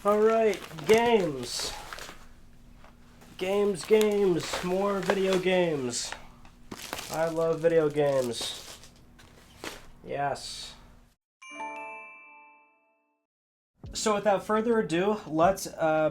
Alright, games. Games. More video games. I love video games. Yes. So without further ado, let's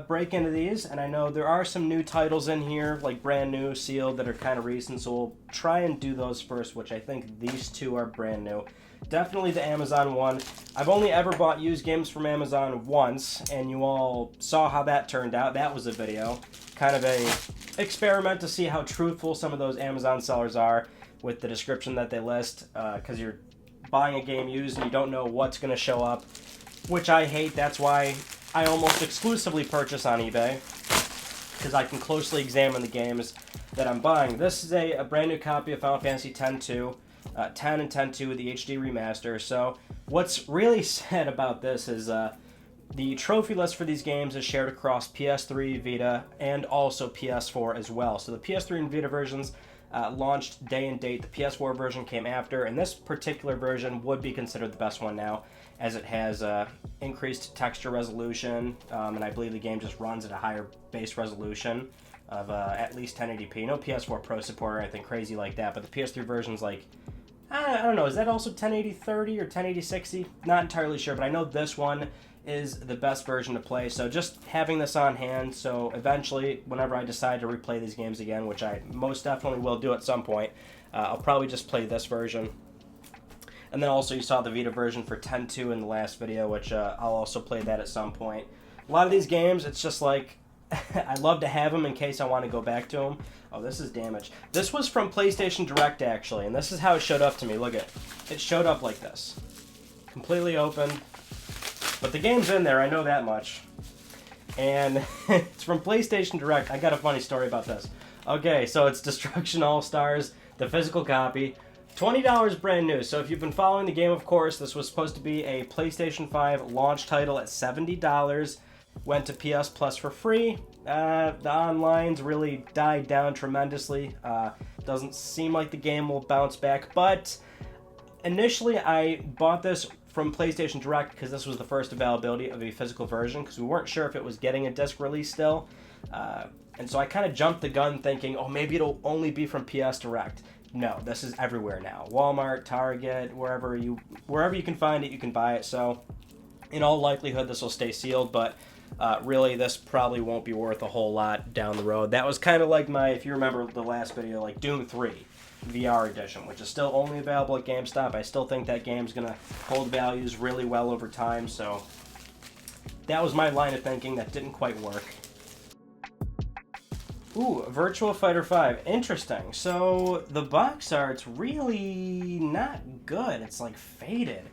break into these. And I know there are some new titles in here, like brand new, sealed, that are kind of recent. So we'll try and do those first, which I think these two are brand new. Definitely the Amazon one. I've only ever bought used games from Amazon once, and you all saw how that turned out. That was a video. Kind of a experiment to see how truthful some of those Amazon sellers are with the description that they list, because you're buying a game used and you don't know what's going to show up, which I hate. That's why I almost exclusively purchase on eBay, because I can closely examine the games that I'm buying. This is a brand new copy of Final Fantasy X-2. 10 and 10-2 with the HD remaster. So what's really sad about this is the trophy list for these games is shared across PS3, Vita, and also PS4 as well. So the PS3 and Vita versions launched day and date. The PS4 version came after, and this particular version would be considered the best one now, as it has increased texture resolution, and I believe the game just runs at a higher base resolution of at least 1080p. No PS4 Pro support or anything crazy like that, but the PS3 version's like, I don't know, is that also 1080-30 or 1080-60? Not entirely sure, but I know this one is the best version to play, so just having this on hand, so eventually, whenever I decide to replay these games again, which I most definitely will do at some point, I'll probably just play this version. And then also you saw the Vita version for 10-2 in the last video, which I'll also play that at some point. A lot of these games, it's just like, I'd love to have them in case I want to go back to them. Oh, this is damaged. This was from PlayStation Direct, actually, and this is how it showed up to me. Look at it. It showed up like this. Completely open. But the game's in there, I know that much. And it's from PlayStation Direct. I got a funny story about this. Okay, so it's Destruction All-Stars, the physical copy. $20 brand new. So if you've been following the game, of course, this was supposed to be a PlayStation 5 launch title at $70. Went to PS Plus for free. The online's really died down tremendously. Doesn't seem like the game will bounce back, but initially I bought this from PlayStation Direct because this was the first availability of a physical version, because we weren't sure if it was getting a disc release still. And so I kind of jumped the gun thinking, oh, maybe it'll only be from PS Direct. No, this is everywhere now. Walmart, Target, wherever you can find it, you can buy it. So in all likelihood, this will stay sealed, but really, this probably won't be worth a whole lot down the road. That was kind of like my, if you remember the last video, like Doom 3 VR edition, which is still only available at GameStop. I still think that game's going to hold values really well over time, so that was my line of thinking. That didn't quite work. Ooh, Virtua Fighter 5. Interesting. So the box art's really not good. It's like faded.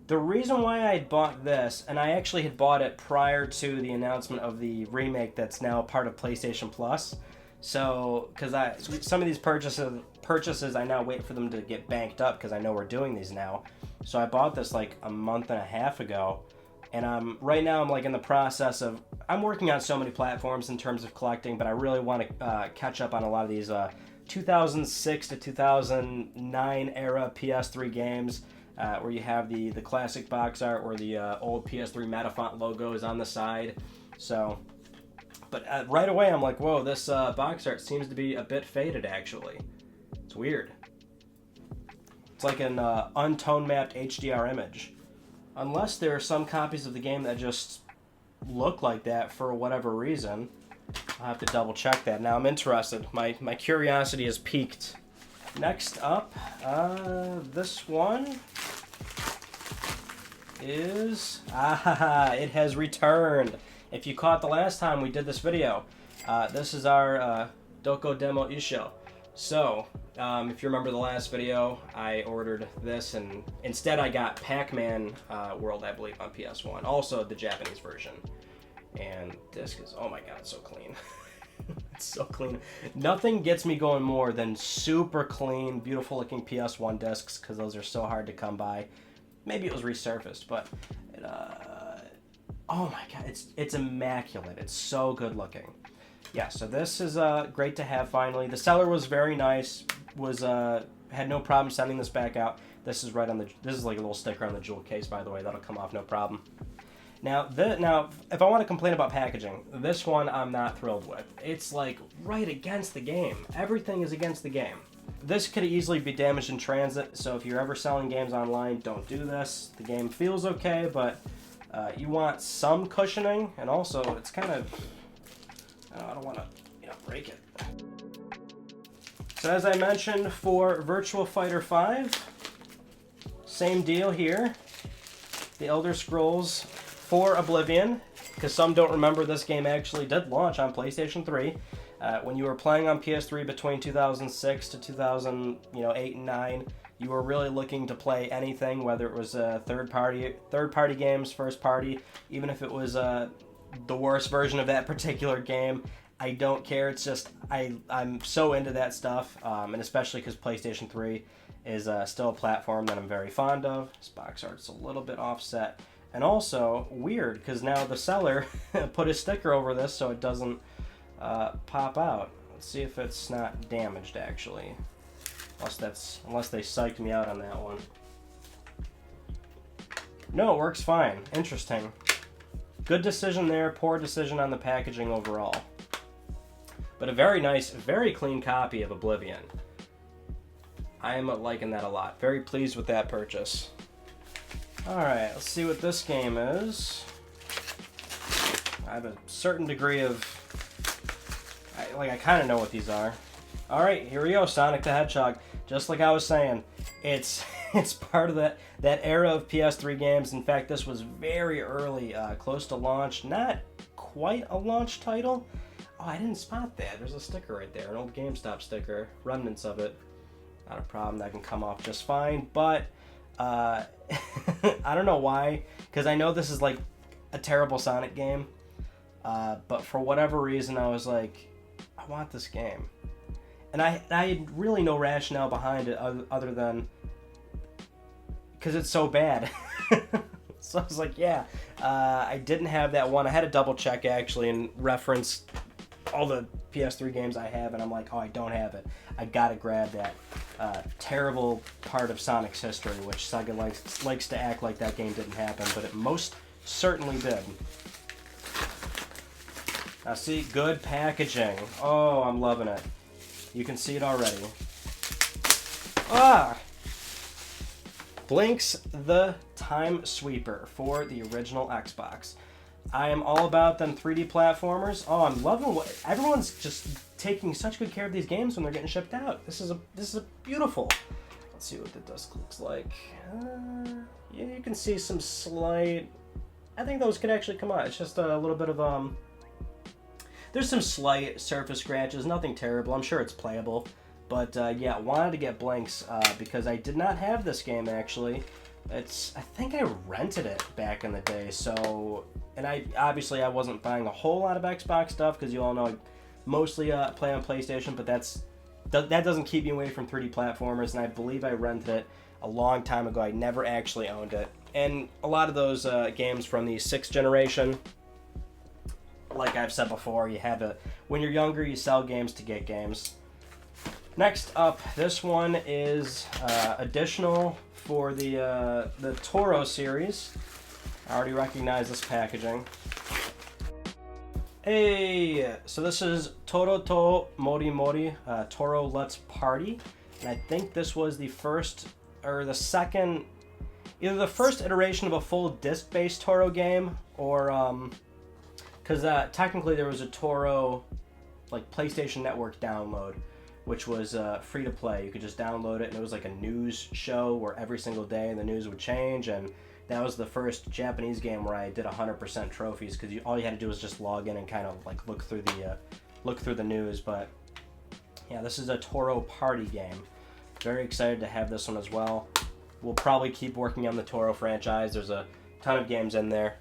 The reason why I had bought this, and I actually had bought it prior to the announcement of the remake that's now part of PlayStation Plus. So, because some of these purchases, I now wait for them to get banked up because I know we're doing these now. So I bought this like a month and a half ago, and right now I'm like in the process of, I'm working on so many platforms in terms of collecting, but I really want to catch up on a lot of these 2006 to 2009 era PS3 games. Where you have the classic box art or the old PS3 Metafont logos on the side. So, but right away I'm like, whoa, this box art seems to be a bit faded, actually. It's weird. It's like an untone mapped HDR image. Unless there are some copies of the game that just look like that for whatever reason. I'll have to double check that. Now I'm interested. My curiosity is piqued. Next up, this one is, it has returned. If you caught the last time we did this video, this is our Doko Demo Isho. So, if you remember the last video, I ordered this, and instead I got PacMan World, I believe, on PS1. Also the Japanese version. And disc is, oh my god, it's so clean. It's so clean. Nothing gets me going more than super clean, beautiful looking PS1 discs, because those are so hard to come by. Maybe it was resurfaced, but it, oh my god, it's immaculate. It's so good looking. Yeah, so this is great to have finally. The seller was very nice. Had no problem sending this back out. This is right on the. This is like a little sticker on the jewel case, by the way. That'll come off no problem. Now, if I want to complain about packaging, this one I'm not thrilled with. It's like right against the game. Everything is against the game. This could easily be damaged in transit, so if you're ever selling games online, don't do this. The game feels okay, but you want some cushioning, and also it's kind of, I don't want to, break it. So as I mentioned for Virtua Fighter 5, same deal here. The Elder Scrolls 4 Oblivion, because some don't remember this game actually did launch on PlayStation 3. When you were playing on PS3 between 2006 to 2008 and 9, you were really looking to play anything, whether it was third party games, first party, even if it was the worst version of that particular game. I don't care. It's just I'm so into that stuff, and especially because PlayStation 3 is still a platform that I'm very fond of. This box art's a little bit offset, and also weird because now the seller put a sticker over this so it doesn't pop out. Let's see if it's not damaged actually, unless they psyched me out on that one. No, it works fine. Interesting. Good decision there, poor decision on the packaging overall. But a very nice, very clean copy of Oblivion. I am liking that a lot. Very pleased with that purchase. Alright, let's see what this game is. I have a certain degree of... I kind of know what these are. Alright, here we go, Sonic the Hedgehog. Just like I was saying, it's part of that era of PS3 games. In fact, this was very early, close to launch. Not quite a launch title. Oh, I didn't spot that. There's a sticker right there, an old GameStop sticker, remnants of it. Not a problem, that can come off just fine, but I don't know why, because I know this is like a terrible Sonic game, but for whatever reason I was like, I want this game. And I had really no rationale behind it other than because it's so bad. So I was like, yeah, I didn't have that one. I had to double check actually and reference all the PS3 games I have, and I'm like, oh, I don't have it. I gotta grab that terrible part of Sonic's history, which Sega likes to act like that game didn't happen, but it most certainly did. Now see, good packaging. Oh, I'm loving it. You can see it already. Ah! Blinx the Time Sweeper for the original Xbox. I am all about them 3D platformers. Oh, I'm loving what everyone's just taking such good care of these games when they're getting shipped out. This is a beautiful. Let's see what the disc looks like. Yeah, you can see some slight. I think those could actually come out. It's just a little bit of There's some slight surface scratches. Nothing terrible. I'm sure it's playable. But yeah, wanted to get Blinx because I did not have this game actually. I think I rented it back in the day, so, and I wasn't buying a whole lot of Xbox stuff, because you all know I mostly play on PlayStation, but that doesn't keep me away from 3D platformers, and I believe I rented it a long time ago. I never actually owned it, and a lot of those games from the 6th generation, like I've said before, you had to, when you're younger, you sell games to get games. Next up, this one is additional for the Toro series. I already recognize this packaging. Hey, so this is Toro to Mori Mori, Toro Let's Party, and I think this was the first or the second, either the first iteration of a full disc-based Toro game, or because technically there was a Toro like PlayStation Network download, which was free to play. You could just download it, and it was like a news show where every single day the news would change, and that was the first Japanese game where I did 100% trophies, because all you had to do was just log in and kind of like look through the news. But yeah, this is a Toro party game. Very excited to have this one as well. We'll probably keep working on the Toro franchise. There's a ton of games in there.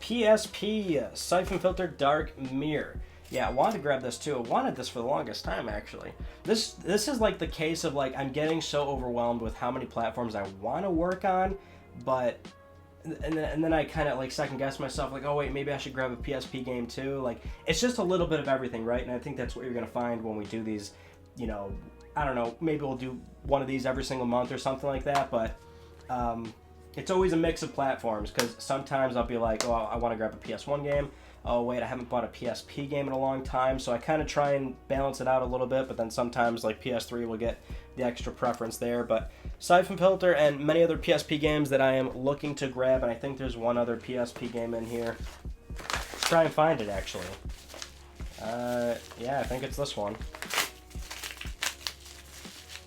PSP Siphon Filter Dark Mirror. Yeah, I wanted to grab this too. I wanted this for the longest time, actually. This is like the case of like I'm getting so overwhelmed with how many platforms I want to work on, but and then I kind of like second guess myself, like, oh wait, maybe I should grab a PSP game too. Like, it's just a little bit of everything, right? And I think that's what you're gonna find when we do these. You know, I don't know, maybe we'll do one of these every single month or something like that. But it's always a mix of platforms, because sometimes I'll be like, oh, I want to grab a PS1 game. Oh, wait, I haven't bought a PSP game in a long time, so I kind of try and balance it out a little bit, but then sometimes, like, PS3 will get the extra preference there. But Siphon Filter and many other PSP games that I am looking to grab, and I think there's one other PSP game in here. Let's try and find it, actually. Yeah, I think it's this one.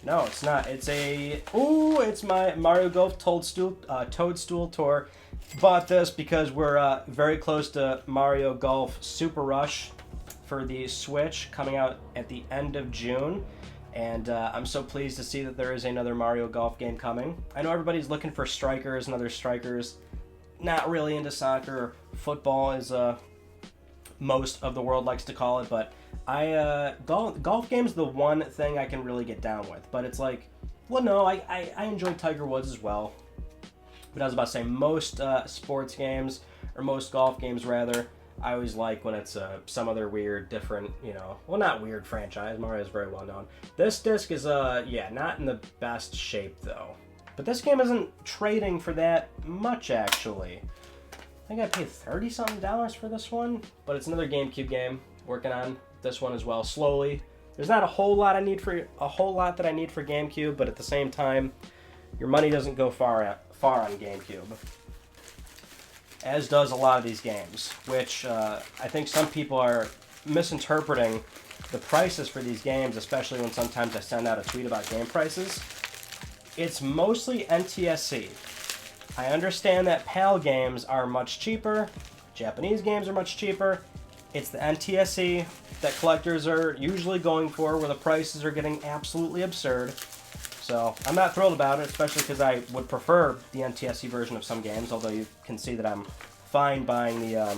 No, it's not. It's a... Ooh, it's my Mario Golf Toadstool Tour. Bought this because we're very close to Mario Golf Super Rush for the Switch, coming out at the end of June. And I'm so pleased to see that there is another Mario Golf game coming. I know everybody's looking for strikers and other strikers. Not really into soccer. Football is most of the world likes to call it, but golf game's the one thing I can really get down with. But it's like, well, no, I enjoy Tiger Woods as well. But I was about to say, most sports games, or most golf games rather, I always like when it's some other weird, different, you know, well, not weird franchise. Mario's very well known. This disc is, yeah, not in the best shape though. But this game isn't trading for that much, actually. I think I paid $30-something for this one, but it's another GameCube game. Working on this one as well, slowly. There's not a whole lot that I need for GameCube, but at the same time, your money doesn't go far on GameCube, as does a lot of these games, which I think some people are misinterpreting the prices for these games, especially when sometimes I send out a tweet about game prices. It's mostly NTSC. I understand that PAL games are much cheaper, Japanese games are much cheaper. It's the NTSC that collectors are usually going for, where the prices are getting absolutely absurd. So I'm not thrilled about it, especially because I would prefer the NTSC version of some games, although you can see that I'm fine buying the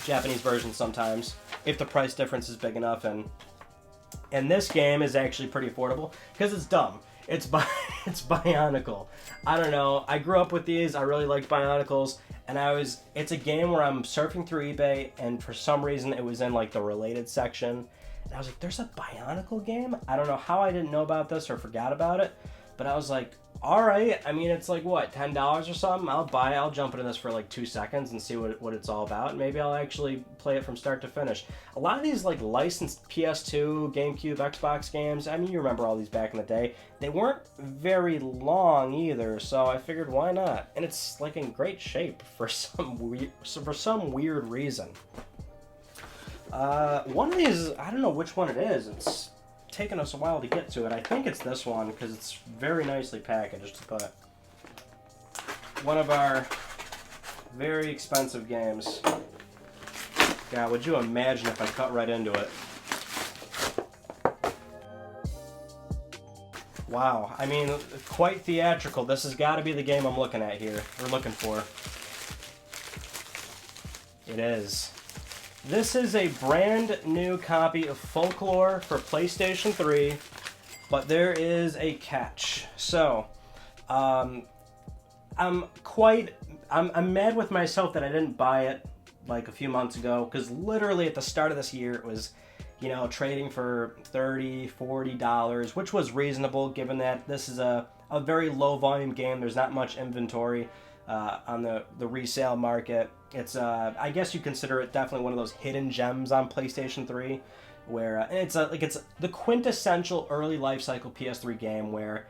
Japanese version sometimes, if the price difference is big enough. And this game is actually pretty affordable, because it's dumb. It's Bionicle. I don't know. I grew up with these. I really liked Bionicles. And it's a game where I'm surfing through eBay, and for some reason it was in like the related section. And I was like, there's a Bionicle game? I don't know how I didn't know about this or forgot about it. But I was like, all right. I mean, it's like, what, $10 or something? I'll jump into this for like 2 seconds and see what it's all about. And maybe I'll actually play it from start to finish. A lot of these like licensed PS2, GameCube, Xbox games, I mean, you remember all these back in the day. They weren't very long either, so I figured, why not? And it's like in great shape for some weird reason. One of these, I don't know which one it is. It's taken us a while to get to it. I think it's this one, because it's very nicely packaged, but one of our very expensive games. God, would you imagine if I cut right into it? Wow, I mean, quite theatrical. This has got to be the game I'm looking at here, or looking for. It is. This is a brand new copy of Folklore for PlayStation 3, but there is a catch. So, I'm mad with myself that I didn't buy it like a few months ago, because literally at the start of this year it was, you know, trading for $30, $40, which was reasonable given that this is a very low volume game. There's not much inventory on the resale market. It's I guess you consider it definitely one of those hidden gems on PlayStation 3, where and it's the quintessential early life cycle PS3 game where,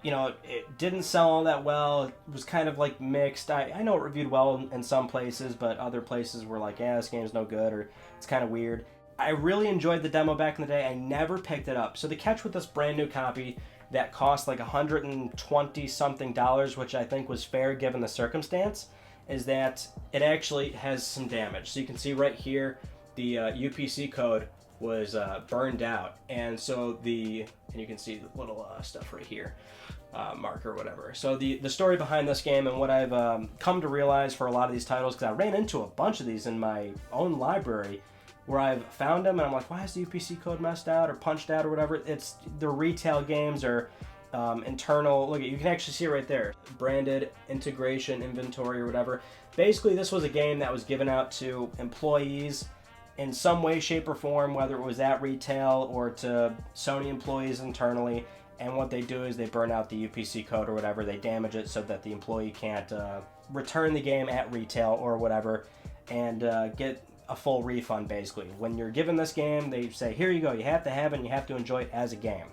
you know, it didn't sell all that well. It was kind of like mixed. I know it reviewed well in some places, but other places were like, yeah, this game's no good, or it's kind of weird. I really enjoyed the demo back in the day. I never picked it up. So the catch with this brand new copy that cost like $120-something, which I think was fair given the circumstance, is that it actually has some damage. So you can see right here, the UPC code was burned out. And so and you can see the little stuff right here, marker, whatever. So the story behind this game, and what I've come to realize for a lot of these titles, because I ran into a bunch of these in my own library, where I've found them and I'm like, why is the UPC code messed out or punched out or whatever? It's the retail games or internal. Look, you can actually see it right there, branded integration inventory or whatever. Basically, this was a game that was given out to employees in some way, shape, or form, whether it was at retail or to Sony employees internally, and what they do is they burn out the UPC code or whatever. They damage it so that the employee can't return the game at retail or whatever, and get a full refund, basically. When you're given this game, they say, here you go, you have to have it, and you have to enjoy it as a game.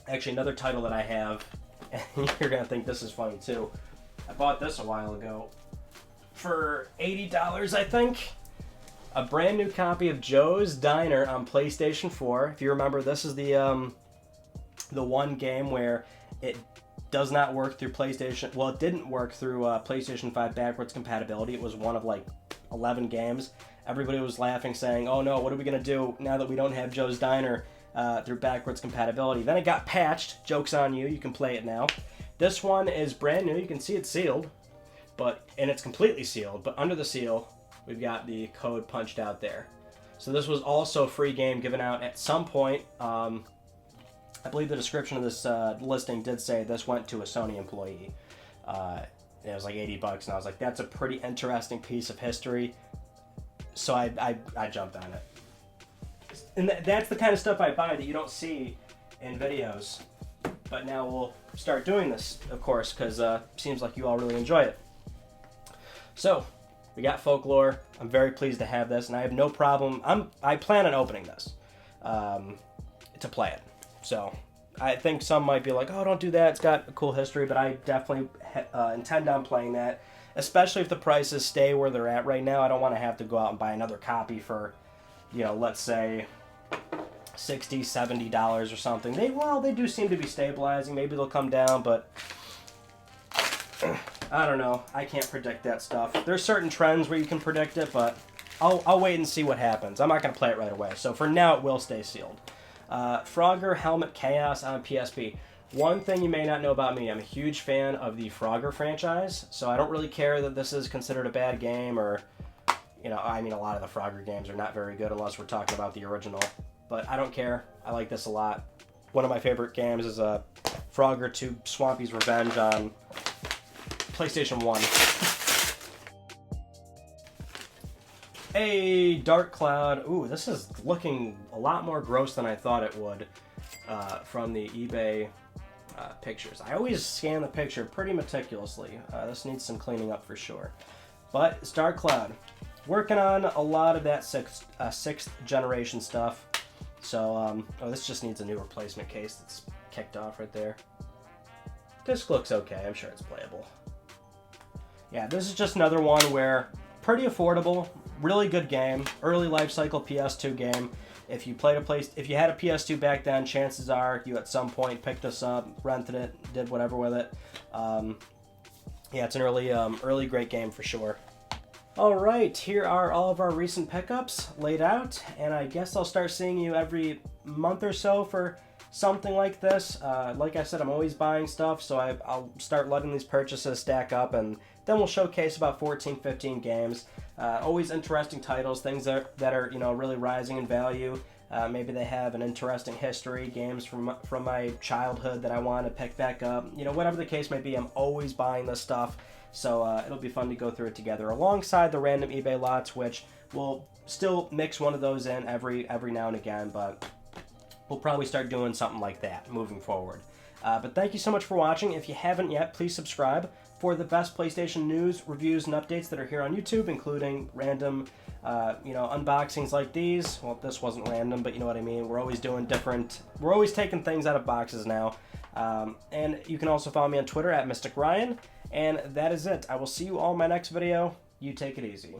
Actually, another title that I have, and you're going to think this is funny too. I bought this a while ago for $80, I think. A brand new copy of Joe's Diner on PlayStation 4. If you remember, this is the one game where it does not work through PlayStation. Well, it didn't work through PlayStation 5 backwards compatibility. It was one of like 11 games. Everybody was laughing, saying, "Oh no, what are we gonna do now that we don't have Joe's Diner through backwards compatibility?" Then it got patched. Joke's on you. You can play it now. This one is brand new. You can see it's sealed, and it's completely sealed. But under the seal, we've got the code punched out there. So this was also a free game given out at some point. I believe the description of this listing did say this went to a Sony employee. It was like $80, and I was like, that's a pretty interesting piece of history. So I jumped on it. And that's the kind of stuff I buy that you don't see in videos. But now we'll start doing this, of course, because seems like you all really enjoy it. So, we got Folklore. I'm very pleased to have this, and I have no problem. I plan on opening this to play it. So, I think some might be like, oh, don't do that. It's got a cool history, but I definitely intend on playing that, especially if the prices stay where they're at right now. I don't want to have to go out and buy another copy for, let's say $60, $70 or something. They do seem to be stabilizing. Maybe they'll come down, but I don't know. I can't predict that stuff. There's certain trends where you can predict it, but I'll wait and see what happens. I'm not going to play it right away. So for now, it will stay sealed. Frogger Helmet Chaos on PSP. One thing you may not know about me, I'm a huge fan of the Frogger franchise, so I don't really care that this is considered a bad game, or, a lot of the Frogger games are not very good unless we're talking about the original, but I don't care. I like this a lot. One of my favorite games is Frogger 2 Swampy's Revenge on PlayStation 1. A Dark Cloud. Ooh, this is looking a lot more gross than I thought it would from the eBay pictures. I always scan the picture pretty meticulously. This needs some cleaning up for sure. But it's Dark Cloud. Working on a lot of that sixth generation stuff. So, this just needs a new replacement case that's kicked off right there. Disc looks okay. I'm sure it's playable. Yeah, this is just another one where pretty affordable, really good game, early life cycle PS2 game. If you had a PS2 back then, chances are you at some point picked this up, rented it, did whatever with it. Yeah, it's an early great game for sure. All right, here are all of our recent pickups laid out, and I guess I'll start seeing you every month or so for something like this. Like I said, I'm always buying stuff, so I'll start letting these purchases stack up, and then we'll showcase about 14, 15 games. Always interesting titles, things that are really rising in value. Maybe they have an interesting history, games from my childhood that I want to pick back up. Whatever the case may be, I'm always buying this stuff. So it'll be fun to go through it together alongside the random eBay lots, which we'll still mix one of those in every now and again, but we'll probably start doing something like that moving forward. But thank you so much for watching. If you haven't yet, please subscribe for the best PlayStation news, reviews, and updates that are here on YouTube, including random, unboxings like these. Well, this wasn't random, but you know what I mean. We're always doing different. We're always taking things out of boxes now. And you can also follow me on Twitter at Mystic Ryan. And that is it. I will see you all in my next video. You take it easy.